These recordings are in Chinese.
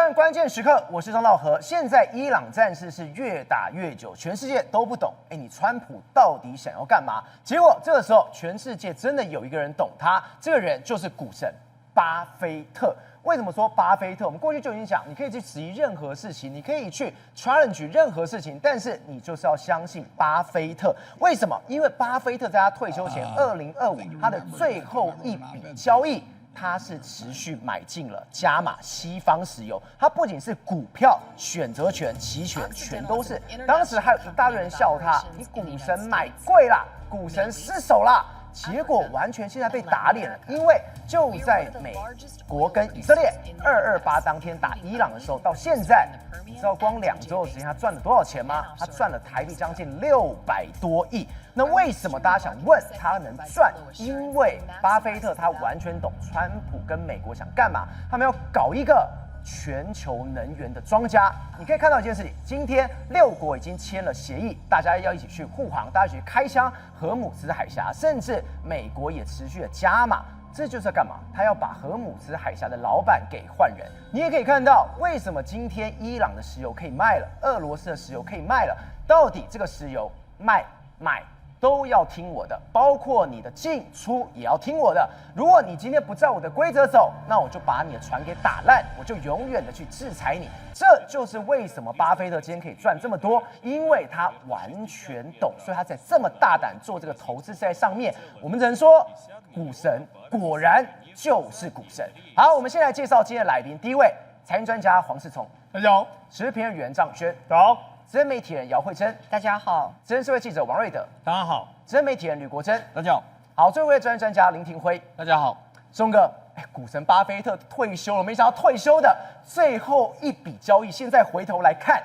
战关键时刻，我是张道和。现在伊朗战事是越打越久，全世界都不懂。你川普到底想要干嘛？结果这个时候，全世界真的有一个人懂他，这个人就是股神巴菲特。为什么说巴菲特？我们过去就已经讲，你可以去质疑任何事情，你可以去 challenge 任何事情，但是你就是要相信巴菲特。为什么？因为巴菲特在他退休前，2025他的最后一笔交易。他是持续买进了加码西方石油，他不仅是股票、选择权、期权全都是。当时还有一大堆人笑他，你股神买贵啦，股神失手啦。结果完全现在被打脸了，因为就在美国跟以色列228当天打伊朗的时候，到现在，你知道光2周的时间他赚了多少钱吗？他赚了台币将近600多亿。那为什么大家想问他能赚？因为巴菲特他完全懂川普跟美国想干嘛，他们要搞一个全球能源的庄家。你可以看到一件事情，今天6国已经签了协议，大家要一起去护航，大家一起去开箱荷姆斯海峡，甚至美国也持续的加码。这就是要干嘛？他要把荷姆斯海峡的老板给换人。你也可以看到，为什么今天伊朗的石油可以卖了，俄罗斯的石油可以卖了？到底这个石油卖买都要听我的，包括你的进出也要听我的。如果你今天不照我的规则走，那我就把你的船给打烂，我就永远的去制裁你。这就是为什么巴菲特今天可以赚这么多，因为他完全懂，所以他才这么大胆做这个投资在上面。我们只能说，股神果然就是股神。好，我们先来介绍今天的来宾，第一位财经专家黄世聪，大家好；时事评论员张宇轩，好；资深媒体人姚慧珍，大家好；资深社会记者王瑞德，大家好；资深媒体人吕国珍，大家好；好，最后一位专家林廷辉，大家好。钟哥，股神巴菲特退休了，没想到退休的最后一笔交易，现在回头来看，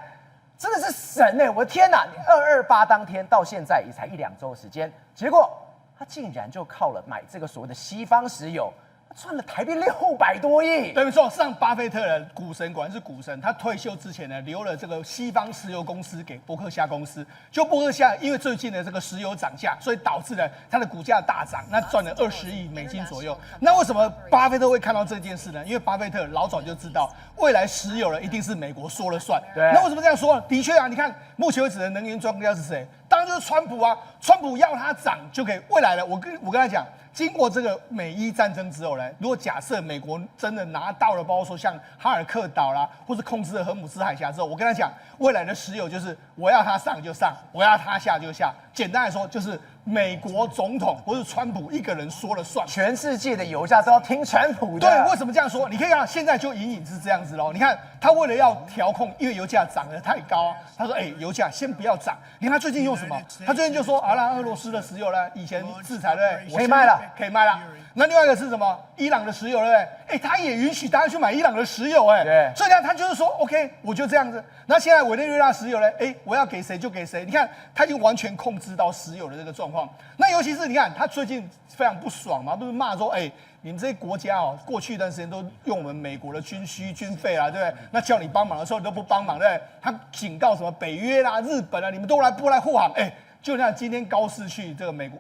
真的是神哎！我的天哪，你228当天到现在也才1-2周的时间，结果他竟然就靠了买这个所谓的西方石油。赚了台币600多亿，对，没错，上巴菲特的股神果然是股神。他退休之前呢，留了这个西方石油公司给伯克夏公司。就伯克夏因为最近的这个石油涨价，所以导致了它的股价大涨，那赚了20亿美金左右。那为什么巴菲特会看到这件事呢？因为巴菲特老早就知道，未来石油一定是美国说了算。对，那为什么这样说呢？的确啊，你看目前为止的能源专家是谁？当然就是川普啊！川普要它涨就可以，未来了。我跟他讲。经过这个美伊战争之后呢，如果假设美国真的拿到了，包括说像哈尔克岛啦，或是控制了荷姆斯海峡之后，我跟他讲，未来的石油就是我要它上就上，我要它下就下。简单来说，就是美国总统不是川普一个人说了算，全世界的油价都要听川普的。对，为什么这样说？你可以看现在就隐隐是这样子喽。你看他为了要调控，因为油价涨得太高啊，他说：“油价先不要涨。”你看他最近用什么？他最近就说：“啊，那俄罗斯的石油呢？以前制裁对不对？可以卖了，可以卖了。”那另外一个是什么？伊朗的石油，对不对？他也允许大家去买伊朗的石油，对。所以呢，他就是说 ，OK， 我就这样子。那现在委内瑞拉石油呢？我要给谁就给谁。你看，他已经完全控制到石油的这个状况。那尤其是你看，他最近非常不爽嘛，不是骂说，你们这些国家过去一段时间都用我们美国的军费啦，对不对？那叫你帮忙的时候你都不帮忙，对不对？他警告什么北约啦、日本啊，你们都不来护航，就像今天高市去这个美国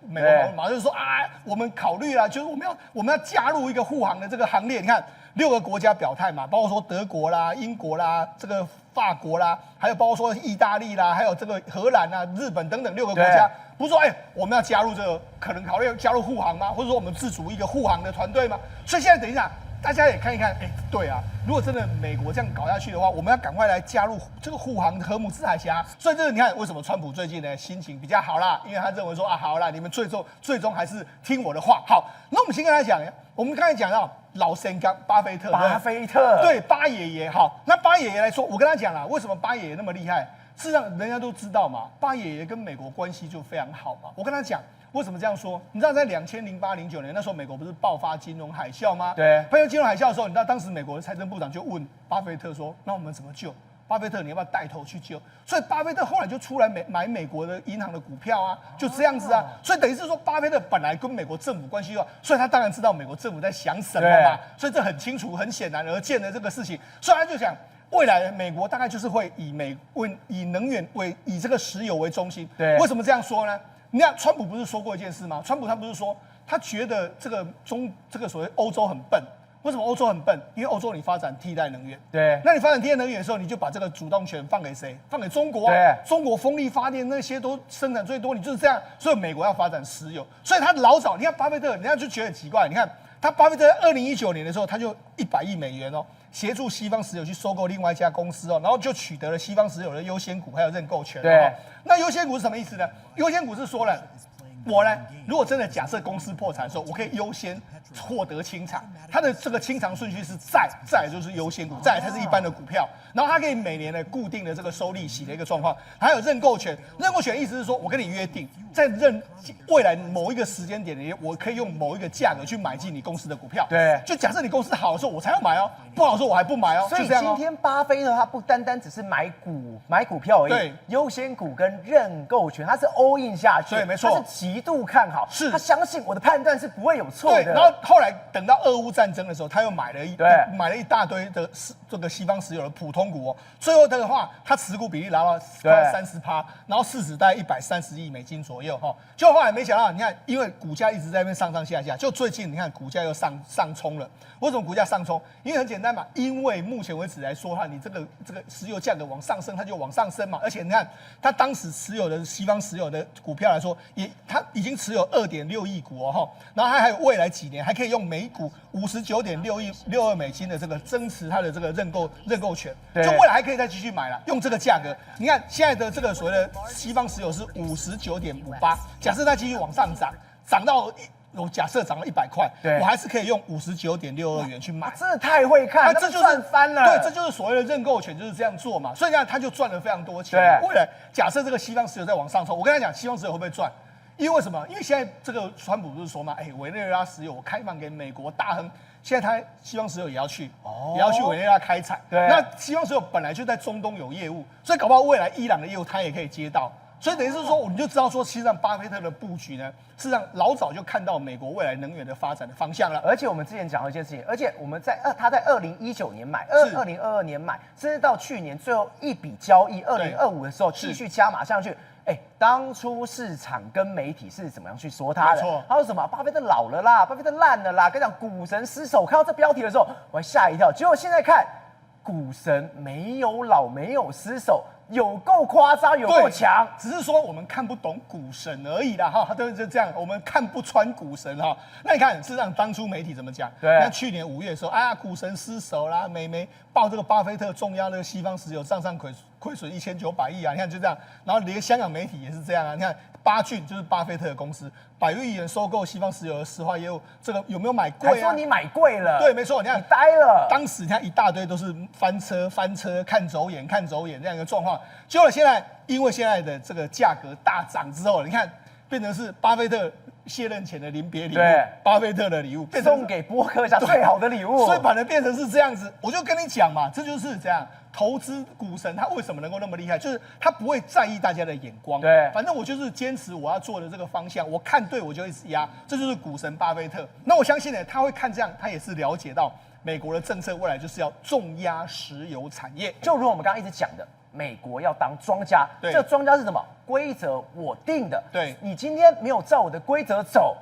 马上就说啊，我们考虑了，就是我们要加入一个护航的这个行列。你看6个国家表态嘛，包括说德国啦、英国啦、这个法国啦，还有包括说意大利啦，还有这个荷兰啊、日本等等6个国家，不是说我们要加入这个，可能考虑加入护航吗？或者说我们自主一个护航的团队吗？所以现在等一下。大家也看一看，对啊，如果真的美国这样搞下去的话，我们要赶快来加入这个护航荷姆斯海峡。所以这个你看，为什么川普最近呢心情比较好啦？因为他认为说好啦，你们最终还是听我的话。好，那我们先跟他讲，我们刚才讲到老神刚巴菲特，对巴爷爷。好，那巴爷爷来说，我跟他讲了，为什么巴爷爷那么厉害？事实上，人家都知道嘛，巴爷爷跟美国关系就非常好嘛。我跟他讲。为什么这样说？你知道在2008、09年那时候，美国不是爆发金融海啸吗？对，爆发金融海啸的时候，你知道当时美国的财政部长就问巴菲特说：“那我们怎么救？巴菲特你要不要带头去救？”所以巴菲特后来就出来买美国的银行的股票啊，就这样子啊。所以等于是说，巴菲特本来跟美国政府关系好，所以他当然知道美国政府在想什么嘛。所以这很清楚、很显然而见的这个事情，所以他就想。未来美国大概就是会以能源以这个石油为中心。对，为什么这样说呢？你看，川普不是说过一件事吗？川普他不是说他觉得这个所谓欧洲很笨，为什么欧洲很笨？因为欧洲你发展替代能源，对，那你发展替代能源的时候，你就把这个主动权放给谁？放给中国啊。对，中国风力发电那些都生产最多，你就是这样。所以美国要发展石油，所以他老早，你看巴菲特，人家就觉得很奇怪。你看他巴菲特在2019年的时候，他就100亿美元哦，协助西方石油去收购另外一家公司哦，然后就取得了西方石油的优先股还有认购权。对，那优先股是什么意思呢？优先股是说了，我呢，如果真的假设公司破产的时候，我可以优先获得清偿。它的这个清偿顺序是再来就是优先股，再来它是一般的股票，然后它可以每年的固定的这个收利息的一个状况，还有认购权。认购权意思是说我跟你约定，在未来某一个时间点里，我可以用某一个价格去买进你公司的股票。对，就假设你公司好的时候我才要买哦，不好的时候我还不买哦。所以就这样今天巴菲特他不单单只是买股票而已，对，优先股跟认购权他是 all in 下去，对，没错，他是极度看好，是他相信我的判断是不会有错的。对，然后后来等到俄乌战争的时候，他又买了一大堆的这个西方石油的普通股哦。最后的话，他持股比例达到30%，然后市值大概130亿美金左右哈。就后来没想到，你看，因为股价一直在那边上上下下，就最近你看股价又上冲了。为什么股价上冲？因为很简单嘛，因为目前为止来说哈，你这个石油价格往上升，它就往上升嘛。而且你看，他当时持有的西方石油的股票来说，他已经持有2.6亿股哦哈，然后他还有未来几年还可以用每股59.62美金的这个增持它的这个认购权，就未来还可以再继续买了，用这个价格。你看现在的这个所谓的西方石油是59.58，假设它继续往上涨到。我假设涨了100块，我还是可以用59.62元去买，真的太会看，这就赚翻了。对，这就是所谓的认购权，就是这样做嘛。所以这样他就赚了非常多钱。未来假设这个西方石油在往上冲，我跟他讲，西方石油会不会赚？因为什么？因为现在这个川普不是说嘛，委内瑞拉石油我开放给美国大亨，现在他西方石油也要去委内瑞拉开采。对，那西方石油本来就在中东有业务，所以搞不好未来伊朗的业务他也可以接到。所以等于是说，你就知道说，其实上巴菲特的布局呢，事实上老早就看到美国未来能源的发展的方向了。而且我们之前讲到一件事情，而且我们他在2019年买，2022年买，甚至到去年最后一笔交易2025的时候继续加码上去。当初市场跟媒体是怎么样去说他的？他说什么？巴菲特老了啦，巴菲特烂了啦，跟你讲股神失手。看到这标题的时候，我还吓一跳。结果现在看，股神没有老，没有失手。有够夸张，有够强，只是说我们看不懂股神而已啦哈，他都是这样，我们看不穿股神哈。那你看，事实上当初媒体怎么讲？对，那去年5月的时候，股神失手啦，美媒报这个巴菲特重压那个西方石油账上亏损1900亿啊，你看就这样，然后连香港媒体也是这样啊，你看巴郡就是巴菲特的公司，100亿元收购西方石油的石化业务，这个有没有买贵啊？还说你买贵了，对，没错，你看你呆了。当时你看一大堆都是翻车、看走眼这样一个状况。结果现在因为现在的这个价格大涨之后，你看变成是巴菲特卸任前的临别礼物，巴菲特的礼物，送给波克夏最好的礼物，所以反而变成是这样子。我就跟你讲嘛，这就是这样。投资股神他为什么能够那么厉害？就是他不会在意大家的眼光，对，反正我就是坚持我要做的这个方向，我看对我就一直压，这就是股神巴菲特。那我相信呢，他会看这样，他也是了解到美国的政策未来就是要重压石油产业，就如我们刚刚一直讲的。美国要当庄家，这个庄家是什么？规则我定的。对，你今天没有照我的规则走，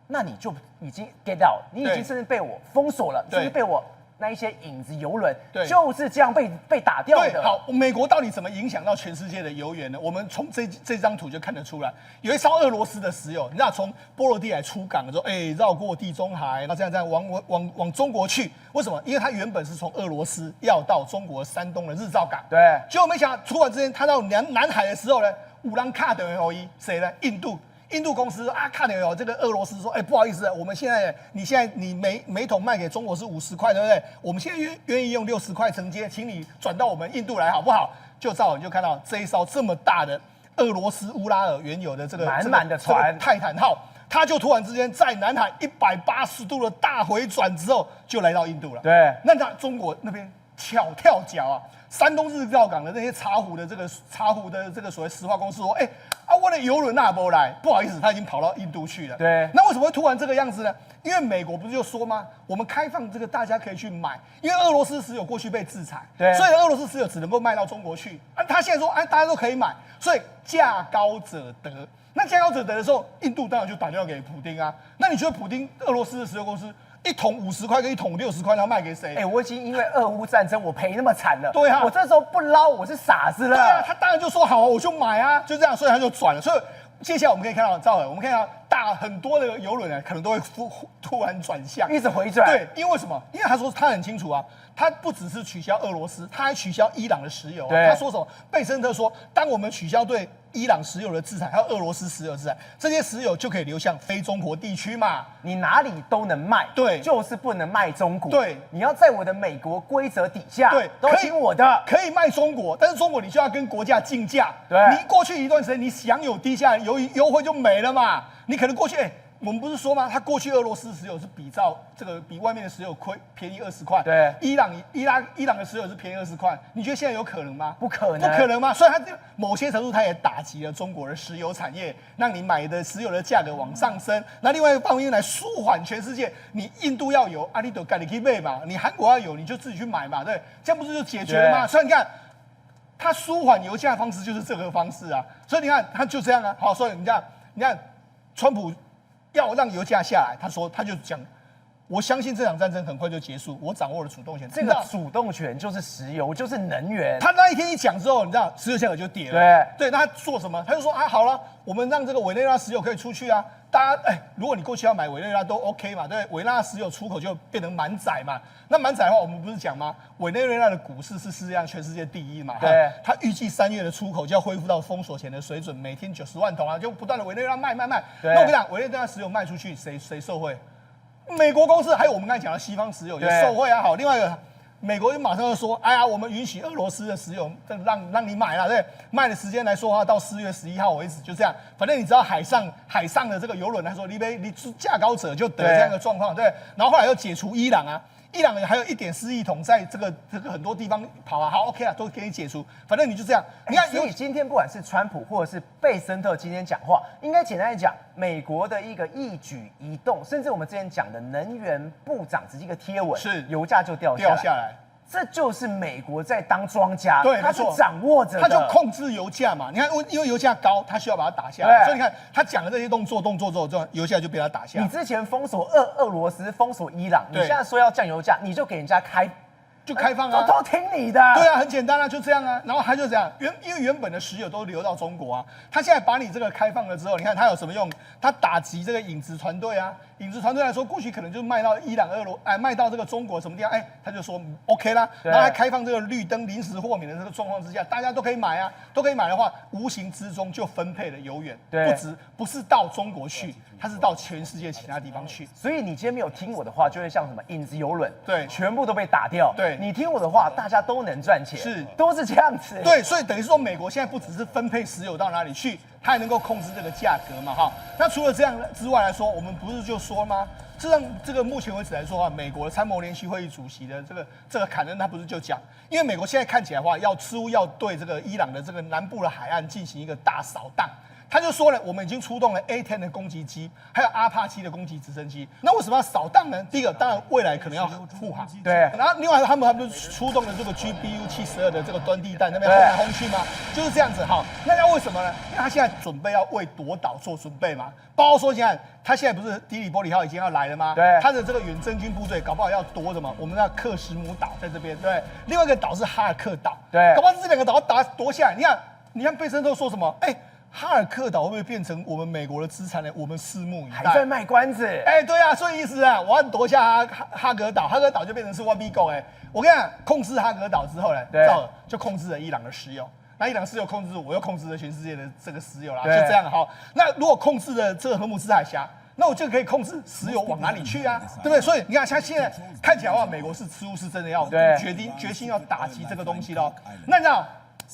那你就已经 get out，你已经甚至被我封锁了，甚至被我那一些影子游轮就是这样被打掉的。好，美国到底怎么影响到全世界的油源呢？我们从这张图就看得出来，有一艘俄罗斯的石油，你知道从波罗的海出港的时候，绕过地中海，然后这样往中国去。为什么？因为它原本是从俄罗斯要到中国山东的日照港，对。结果没想到出港之前，它到南海的时候呢，乌兰卡等于谁呢？印度公司看了有这个俄罗斯说，不好意思，你现在每桶卖给中国是50块，对不对？我们现在愿意用60块承接，请你转到我们印度来好不好？就你就看到这一艘这么大的俄罗斯乌拉尔原有的这个满的船泰坦号，它就突然之间在南海180度的大回转之后，就来到印度了。对，那中国那边跳脚啊！山东日照港的那些茶壶的这个所谓石化公司说，我的邮轮那波来，不好意思，他已经跑到印度去了。对，那为什么会突然这个样子呢？因为美国不是就说吗？我们开放这个大家可以去买，因为俄罗斯石油过去被制裁，对，所以俄罗斯石油只能够卖到中国去。他现在说，大家都可以买，所以价高者得。那价高者得的时候，印度当然就打电话给普丁啊。那你觉得普丁俄罗斯的石油公司一桶50块跟一桶60块，他卖给谁？我已经因为俄乌战争我赔那么惨了，对啊，我这时候不捞我是傻子了。对啊，他当然就说好啊，我就买啊，就这样，所以他就转了。所以接下来我们可以看到，赵伟，我们看到很多的邮轮呢，可能都会突然转向，一直回转。对，因为什么？因为他说他很清楚啊，他不只是取消俄罗斯，他还取消伊朗的石油啊。他说什么？贝森特说，当我们取消对伊朗石油的制裁，还有俄罗斯石油的制裁，这些石油就可以流向非中国地区嘛。你哪里都能卖，对，就是不能卖中国。对，你要在我的美国规则底下，对，都听我的，可以卖中国，但是中国你就要跟国家竞价。对，你过去一段时间你享有低价优惠就没了嘛。你可能过去我们不是说吗？他过去俄罗斯石油是比外面的石油便宜20块，对，伊朗的石油是便宜20块，你觉得现在有可能吗？不可能，不可能吗？所以它某些程度它也打击了中国的石油产业，让你买的石油的价格往上升。那另外一个方面来舒缓全世界，你印度要有，你就赶紧去买嘛，你韩国要有，你就自己去买嘛，对，这样不是就解决了吗？所以你看。它舒缓油价的方式就是这个方式啊，所以你看它就这样啊。好，所以你看，川普要让油价下来，他就讲，我相信这场战争很快就结束，我掌握了主动权。这个主动权就是石油，就是能源。他那一天一讲之后，你知道石油价格就跌了。对，那他做什么？他就说好了，我们让这个委内瑞拉石油可以出去啊。大家如果你过去要买委内瑞拉都 OK 嘛，对，委内瑞拉石油出口就变成满载嘛。那满载的话，我们不是讲吗？委内瑞拉的股市是世界上全世界第一嘛。对，它预计3月的出口就要恢复到封锁前的水准，每天90万桶啊，就不断的委内瑞拉卖。那我跟你讲，委内瑞拉石油卖出去，谁受惠？美国公司还有我们刚才讲的西方石油也受惠啊。好，另外一个。美国就马上就说：“哎呀，我们允许俄罗斯的石油让你买了，对，卖的时间来说的话，到4月11号为止，就这样。反正你知道海上的这个油轮，他说你价高者就得这样的状况，对。然后后来又解除伊朗啊，伊朗还有1.4亿桶在这个很多地方跑啊，好 OK 啊，都给你解除，反正你就这样。你看，所以今天不管是川普或者是贝森特今天讲话，应该简单来讲，美国的一个一举一动，甚至我们之前讲的能源部长直接一个贴文，是油价就掉下来。这就是美国在当庄家，对，他是掌握着的，他就控制油价嘛。你看，因为油价高，他需要把它打下来，所以你看他讲的这些动作之后，油价就被他打下来。你之前封锁俄罗斯，封锁伊朗，你现在说要降油价，你就给人家开放啊，都听你的。对啊，很简单啊，就这样啊。然后他就这样，因为原本的石油都流到中国啊，他现在把你这个开放了之后，你看他有什么用？他打击这个影子团队啊。影子团队来说，过去可能就卖到伊朗、卖到这个中国什么地方，他就说 OK 啦。然后还开放这个绿灯临时豁免的这个状况之下，大家都可以买啊，都可以买的话，无形之中就分配了油源，不是到中国去，它是到全世界其他地方去。所以你今天没有听我的话，就会像什么影子油轮，对，全部都被打掉。对，你听我的话，大家都能赚钱，都是这样子。对，所以等于是说，美国现在不只是分配石油到哪里去，它还能够控制这个价格嘛，哈。那除了这样之外来说，我们不是就说吗？这个目前为止来说啊，美国参谋联席会议主席的这个坎恩他不是就讲，因为美国现在看起来的话，似乎要对这个伊朗的这个南部的海岸进行一个大扫荡。他就说了，我们已经出动了 A-10 的攻击机，还有阿帕奇的攻击直升机。那为什么要扫荡呢？第一个，当然未来可能要护航，对。然后另外他们就出动了这个 GBU-72的这个端地弹，那边轰来轰去嘛，就是这样子。好，那要为什么呢？因为他现在准备要为夺岛做准备嘛。包括说，你看他现在不是迪里波里号已经要来了吗？对。他的这个远征军部队搞不好要夺什么？我们的克什姆岛在这边，对。另外一个岛是哈尔克岛，对。搞不好这2个岛夺下来。你看贝森特说什么？哈尔克岛会不会变成我们美国的资产呢？我们拭目以待。还在卖关子。对啊，所以意思啊，我要夺下哈格岛，哈格岛就变成是 One Big Go。我跟你讲，控制哈格岛之后呢，就控制了伊朗的石油。那伊朗石油控制我又控制了全世界的这个石油啦，就这样好。那如果控制了这个荷姆斯海峡，那我就可以控制石油往哪里去啊，对不对？所以你看，像现在看起来的话，美国似乎是真的要决心要打击这个东西咯。那你知道？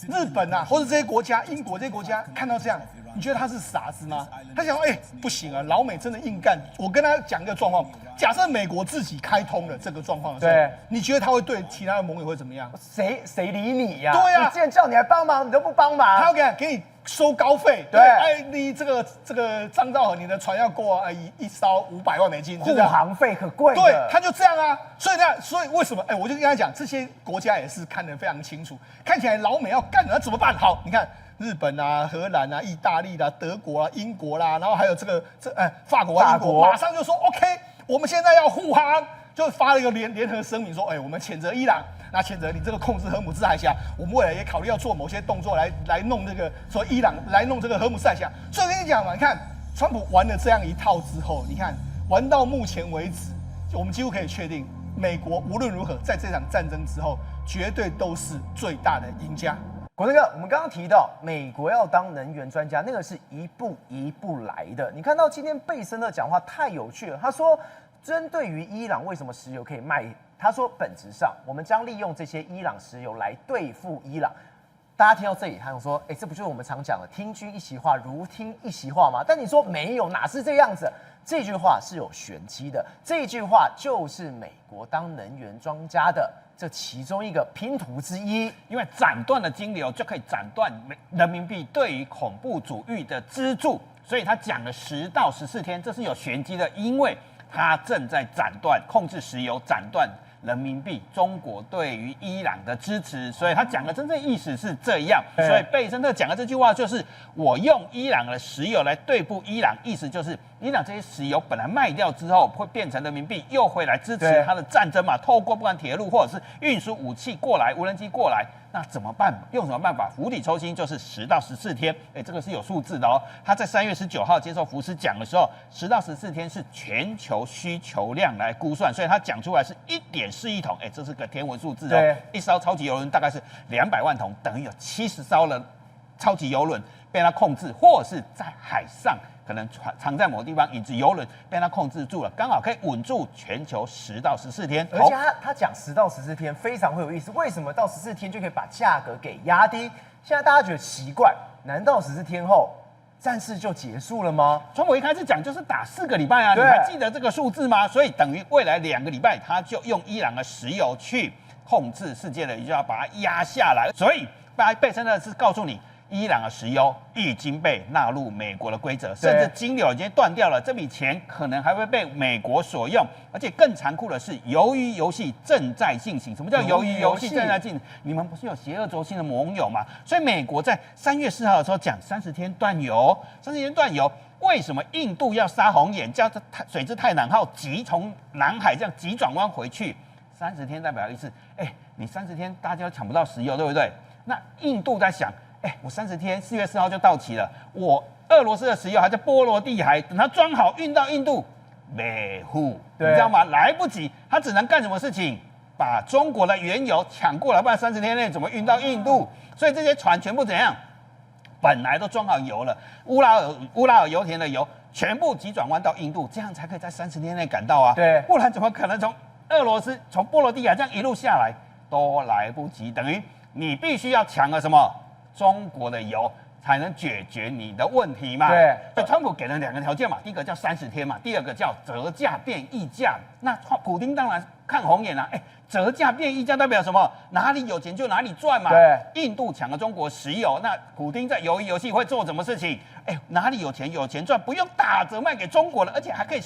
日本啊，或者这些国家，英国这些国家看到这样，你觉得他是傻子吗？他想说，不行啊，老美真的硬干。我跟他讲一个状况，假设美国自己开通了这个状况的时候，你觉得他会对其他的盟友会怎么样？谁理你呀？对呀，我之前叫你来帮忙，你都不帮忙。他要给你收高费，对，你这个张兆和，你的船要过一艘500万美金，护航费可贵。对，他就这样啊。所以为什么？我就跟他讲，这些国家也是看得非常清楚，看起来老美要干了，那怎么办？好，你看日本啊、荷兰啊、意大利啦、德国啊、英国啦，然后还有法国啊、英国，马上就说 OK。我们现在要护航，就发了一个联合声明说，我们谴责伊朗，那谴责你这个控制荷姆兹海峡，我们未来也考虑要做某些动作来弄这个说伊朗来弄这个荷姆兹海峡。所以我跟你讲嘛，你看川普玩了这样一套之后，你看玩到目前为止，我们几乎可以确定，美国无论如何在这场战争之后，绝对都是最大的赢家。国珍哥，我们刚刚提到美国要当能源专家，那个是一步一步来的。你看到今天贝森特讲话太有趣了，他说，针对于伊朗为什么石油可以卖，他说本质上我们将利用这些伊朗石油来对付伊朗。大家听到这里，他想说，这不就是我们常讲的听君一席话，如听一席话吗？但你说没有，哪是这样子？这句话是有玄机的，这句话就是美国当能源庄家的这其中一个拼图之一。因为斩断了金流，就可以斩断人民币对于恐怖主义的资助，所以他讲了10到14天，这是有玄机的，因为他正在斩断控制石油，斩断人民币中国对于伊朗的支持，所以他讲的真正意思是这样。所以贝森特讲的这句话就是我用伊朗的石油来对付伊朗，意思就是伊朗这些石油本来卖掉之后会变成人民币，又会来支持他的战争嘛，透过不管铁路或者是运输武器过来，无人机过来。那怎么办？用什么办法？釜底抽薪，就是10到14天。这个是有数字的哦。他在3月19号接受福斯讲的时候，10到14天是全球需求量来估算，所以他讲出来是1.4亿桶。这是个天文数字哦。一艘超级邮轮大概是200万桶，等于有70艘的超级邮轮被他控制，或者是在海上。可能藏在某个地方，以致邮轮被他控制住了，刚好可以稳住全球10到14天。而且他讲10到14天非常会有意思，为什么到14天就可以把价格给压低？现在大家觉得奇怪，难道14天后战事就结束了吗？从我一开始讲就是打4个礼拜啊，你还记得这个数字吗？所以等于未来2个礼拜，他就用伊朗的石油去控制世界的，也就要把它压下来。所以贝森特是告诉你。伊朗的石油已经被纳入美国的规则，甚至金流已经断掉了，这笔钱可能还会被美国所用。而且更残酷的是，鱿鱼游戏正在进行。什么叫鱿鱼游戏正在进行？你们不是有邪恶轴心的盟友吗？所以美国在3月4号的时候讲30天断油，30天断油。为什么印度要杀红眼，叫水质泰坦号急从南海这样急转弯回去？30天代表意思，你30天大家都抢不到石油，对不对？那印度在想。我30天4月4号就到期了，我俄罗斯的石油还在波罗的海，等它装好运到印度，没户，你知道吗？来不及，他只能干什么事情？把中国的原油抢过来，不然30天内怎么运到印度？所以这些船全部怎样？本来都装好油了，乌拉尔油田的油全部急转弯到印度，这样才可以在30天内赶到啊。对，不然怎么可能从俄罗斯从波罗的海这样一路下来都来不及？等于你必须要抢了什么？中国的油才能解决你的问题嘛？对，所以川普给了2个条件嘛，第一个叫30天嘛，第二个叫折价变溢价。那普丁当然看红眼了，折价变溢价代表什么？哪里有钱就哪里赚嘛。对，印度抢了中国石油，那普丁在鱿鱼游戏会做什么事情？哪里有钱赚，不用打折卖给中国了，而且还可以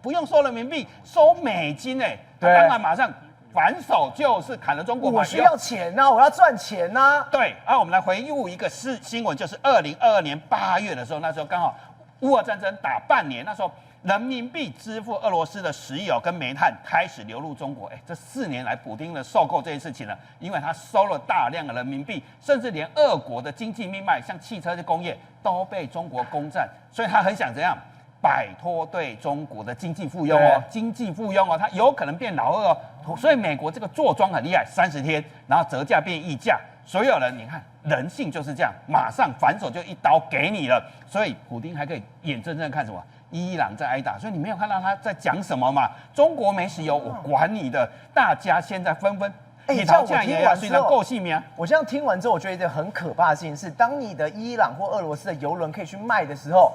不用收人民币，收美金他当然马上。反手就是砍了中国，我需要钱呐，我要赚钱呐。对，我们来回顾一个新闻，就是2022年8月的时候，那时候刚好乌俄战争打半年，那时候人民币支付俄罗斯的石油跟煤炭开始流入中国。这4年来普丁的受够这件事情了，因为他收了大量的人民币，甚至连俄国的经济命脉，像汽车的工业都被中国攻占，所以他很想怎样？摆脱对中国的经济附庸他有可能变老二所以美国这个坐庄很厉害，30天，然后折价变溢价，所有人你看人性就是这样，马上反手就一刀给你了，所以普丁还可以眼睁睁看什么？伊朗在挨打，所以你没有看到他在讲什么嘛？中国没石油，我管你的，大家现在纷纷。你这样我听完之后，够细吗？我这样听完之后，我觉得一件很可怕的事情是，当你的伊朗或俄罗斯的油轮可以去卖的时候。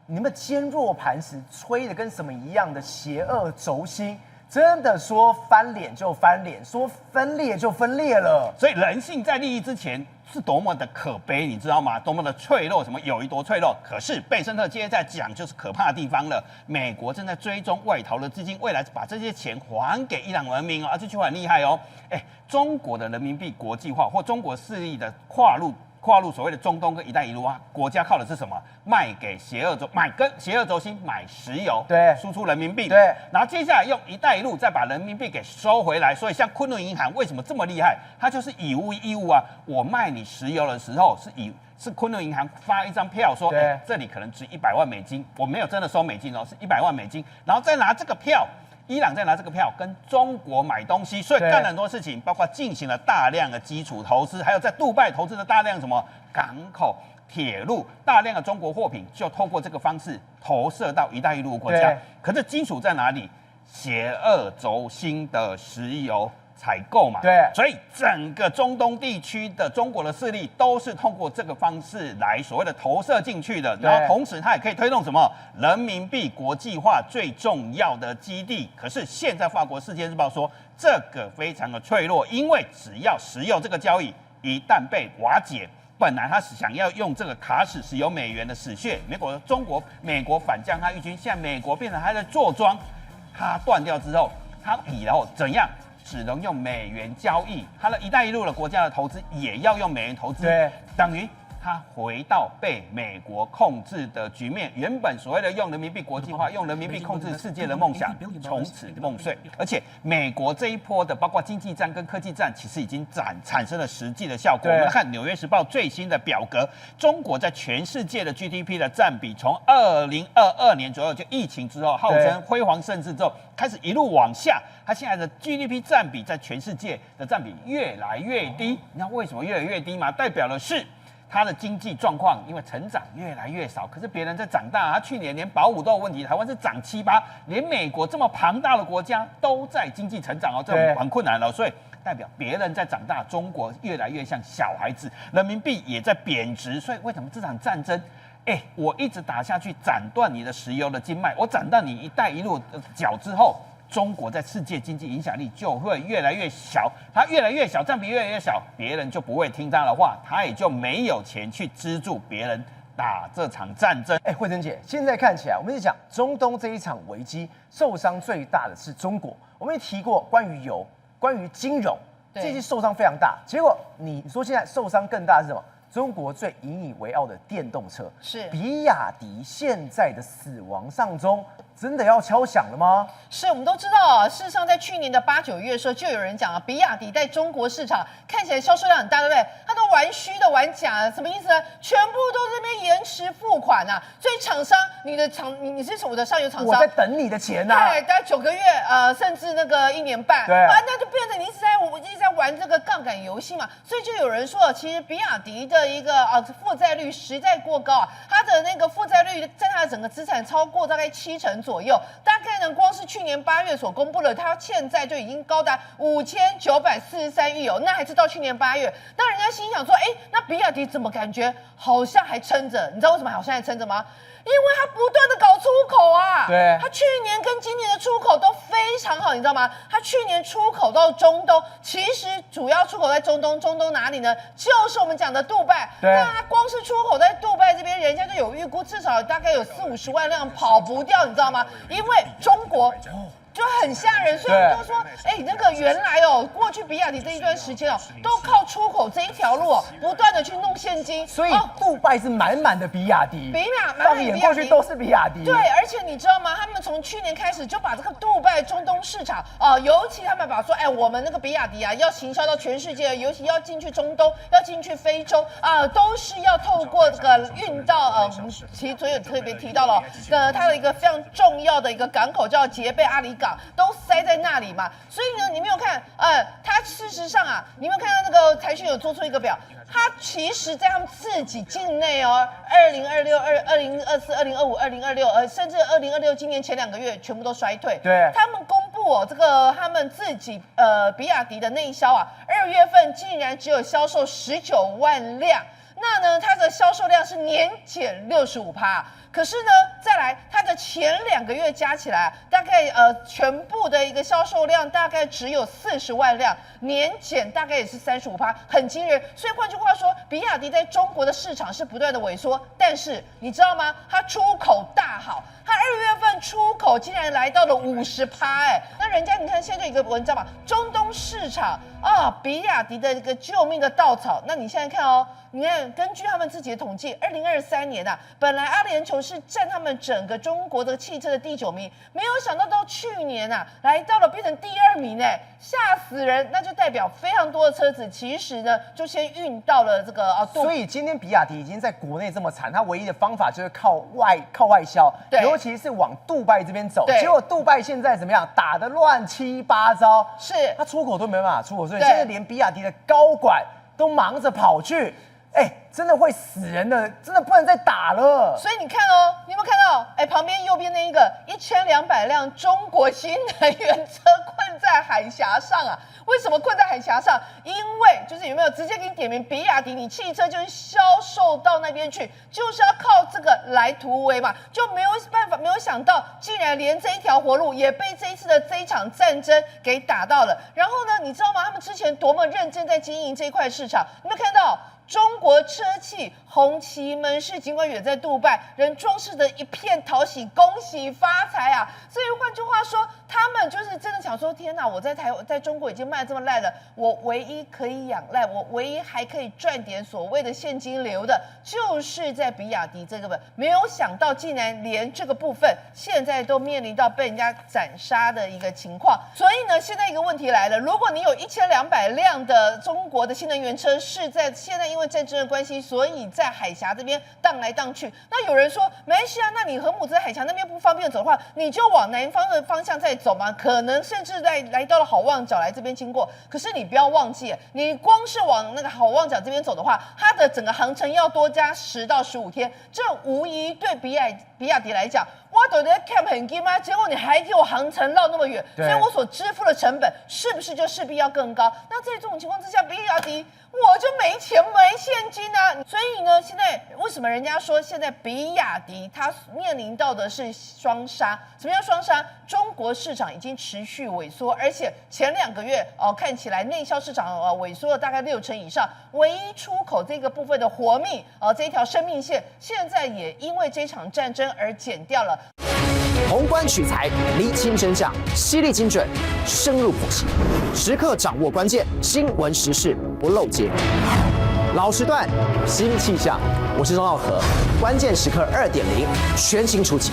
你们坚若磐石，吹的跟什么一样的邪恶轴心，真的说翻脸就翻脸，说分裂就分裂了。所以人性在利益之前是多么的可悲，你知道吗？多么的脆弱，什么友谊多脆弱。可是贝森特接着在讲就是可怕的地方了。美国正在追踪外逃的资金，未来把这些钱还给伊朗人民这句话很厉害哦。中国的人民币国际化或中国势力的跨入所谓的中东跟一带一路啊，国家靠的是什么？卖给邪恶轴心买石油，对，输出人民币，对，然后接下来用一带一路再把人民币给收回来。所以像昆仑银行为什么这么厉害？它就是以物易物啊，我卖你石油的时候是昆仑银行发一张票说，这里可能值100万美金，我没有真的收美金哦，是100万美金，然后再拿这个票。伊朗再拿这个票跟中国买东西，所以干了很多事情，包括进行了大量的基础投资，还有在杜拜投资的大量什么港口、铁路，大量的中国货品就透过这个方式投射到一带一路国家。可是基础在哪里？邪恶轴心的石油采购嘛，对，所以整个中东地区的中国的势力都是通过这个方式来所谓的投射进去的，然后同时它也可以推动什么人民币国际化最重要的基地。可是现在法国《世界日报》说这个非常的脆弱，因为只要石油这个交易一旦被瓦解，本来他是想要用这个卡死石油美元的死穴，美国反将他一军，现在美国变成他在坐庄，它断掉之后，它以后怎样？只能用美元交易，它的一带一路的国家的投资也要用美元投资，对，等于它回到被美国控制的局面。原本所谓的用人民币国际化、用人民币控制世界的梦想，从此梦碎。而且美国这一波的包括经济战跟科技战，其实已经产生了实际的效果。我们看《纽约时报》最新的表格，中国在全世界的 GDP 的占比，从2022年左右就疫情之后号称辉煌盛世之后，开始一路往下。它现在的 GDP 占比在全世界的占比越来越低，你知道为什么越来越低吗？代表的是它的经济状况，因为成长越来越少，可是别人在长大，它去年连保五都有问题，台湾是涨7-8%，连美国这么庞大的国家都在经济成长哦，这种很困难了，所以代表别人在长大，中国越来越像小孩子，人民币也在贬值，所以为什么这场战争？我一直打下去，斩断你的石油的经脉，我斩断你一带一路的脚之后。中国在世界经济影响力就会越来越小，它越来越小，占比越来越小，别人就不会听他的话，他也就没有钱去资助别人打这场战争。慧珍姐，现在看起来，我们是讲中东这一场危机，受伤最大的是中国。我们也提过关于油、关于金融，这些受伤非常大。结果你说现在受伤更大是什么？中国最引以为傲的电动车，是比亚迪现在的死亡上中。真的要敲响了吗？是我们都知道啊。事实上，在去年的8、9月的时候，就有人讲啊，比亚迪在中国市场看起来销售量很大，对不对？它都玩虚的、玩假的，什么意思呢？全部都这边延迟付款啊。所以厂商，你是我的上游厂商，我在等你的钱呐。对，大概9个月，甚至那个1年半，对，那就变成你一直在玩这个杠杆游戏嘛。所以就有人说，其实比亚迪的一个负债率实在过高啊，它的那个负债率在它的整个资产超过大概70%左右，大概呢，光是去年8月所公布的，它欠债就已经高达5943亿哦，那还是到去年8月。那人家心想说，那比亚迪怎么感觉好像还撑着？你知道为什么好像还撑着吗？因为它不断的搞出口啊，对，它去年跟今年的出口都非常好，你知道吗？它去年出口到中东，其实主要出口在中东，中东哪里呢？就是我们讲的杜拜。那它光是出口在杜拜这边，人家就有预估，至少大概有40-50万辆跑不掉，你知道吗？因为中国。就很吓人，所以我们就说，那个原来过去比亚迪这一段时间都靠出口这一条路不断的去弄现金，所以杜拜是满满的比亚迪，放眼过去都是比亚迪。对，而且你知道吗？他们从去年开始就把这个杜拜中东市场尤其他们把说，我们那个比亚迪啊，要行销到全世界，尤其要进去中东，要进去非洲都是要透过这个运到其实昨天有特别提到了，它的一个非常重要的一个港口叫捷贝阿里港。都塞在那里嘛，所以呢，你没有看，它事实上啊，你没有看到那个财讯有做出一个表，它其实在他们自己境内2026、2024、2025、2026，甚至2026今年前2个月全部都衰退。对，他们公布这个他们自己比亚迪的内销啊，2月份竟然只有销售19万辆，那呢，它的销售量是年减65%。可是呢，再来它的前2个月加起来，大概全部的一个销售量大概只有40万辆，年减大概也是35%，很惊人。所以换句话说，比亚迪在中国的市场是不断的萎缩，但是你知道吗？它出口大好。它2月份出口竟然来到了50%，那人家你看现在就有一个文章嘛，中东东市场啊，比亚迪的一个救命的稻草。那你现在看哦，你看根据他们自己的统计，2023年啊，本来阿联酋是占他们整个中国的汽车的第9名，没有想到到去年啊，来到了变成第2名哎，吓死人！那就代表非常多的车子其实呢，就先运到了这个所以今天比亚迪已经在国内这么惨，它唯一的方法就是靠外销，尤其是往杜拜这边走。结果杜拜现在怎么样？打得乱七八糟，是它出口都没办法出口，所以现在连比亚迪的高管都忙着跑去。真的会死人的，真的不能再打了。所以你看哦，你有没有看到？旁边右边那一个1200辆中国新能源车困在海峡上啊？为什么困在海峡上？因为就是有没有直接给你点名比亚迪，你汽车就是销售到那边去，就是要靠这个来突围嘛，就没有办法，没有想到竟然连这一条活路也被这一次的这一场战争给打到了。然后呢，你知道吗？他们之前多么认真在经营这一块市场，有没有看到？中国车企红旗门市尽管远在杜拜，仍装饰的一片讨喜，恭喜发财啊！所以换句话说，他们就是真的想说：天哪，我在中国已经卖得这么烂了，我唯一可以仰赖，我唯一还可以赚点所谓的现金流的，就是在比亚迪这个部分。没有想到，竟然连这个部分现在都面临到被人家斩杀的一个情况。所以呢，现在一个问题来了：如果你有1200辆的中国的新能源车是在现在因为战争的关系，所以在海峡这边荡来荡去。那有人说没关系啊，那你和姆兹海峡那边不方便走的话，你就往南方的方向再走嘛。可能甚至来到了好望角来这边经过。可是你不要忘记，你光是往那个好望角这边走的话，它的整个航程要多加10到15天，这无疑对比亚迪来讲，我都在 camp 很近吗？结果你还给我航程绕那么远，所以我所支付的成本是不是就势必要更高？那在这种情况之下，比亚迪我就没钱没现金啊！所以呢，现在为什么人家说现在比亚迪它面临到的是双杀？什么叫双杀？中国市场已经持续萎缩，而且前2个月看起来内销市场萎缩了大概60%以上，唯一出口这个部分的活命这一条生命线，现在也因为这场战争而剪掉了。宏观取材，厘清真相，犀利精准，深入剖析，时刻掌握关键，新闻时事不漏接。老时段，新气象，我是钟浩和，关键时刻2.0全新出击。